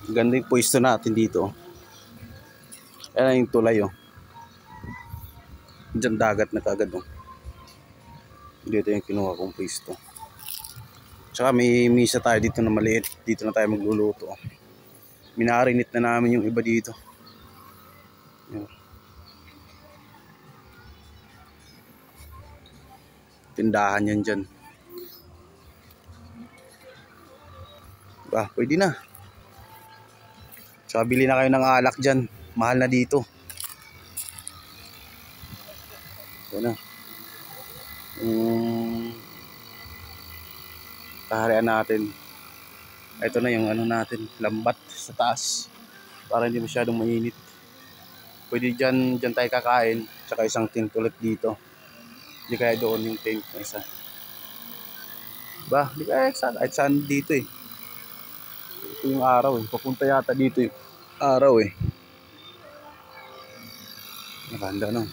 Ganda yung pwesto natin dito. Ayan yung tulay oh. Diyan dagat na kagad oh. Dito yung kinuha kong pwesto. Tsaka may misa tayo dito na maliit. Dito na tayo magluluto. Minarinit na namin yung iba dito. Tindahan yan dyan. Pwede na. Tsaka bili na kayo ng alak dyan. Mahal na dito. Ito na. Kaharian natin. Ito na yung ano natin. Lambat sa taas. Para hindi masyadong mainit. Pwede dyan tayo kakain. Tsaka isang tent ulit dito. Hindi kaya doon yung tent na isa. Hindi kaya kahit saan dito eh. Ito yung araw eh. Papunta yata dito yung araw eh. Maganda no.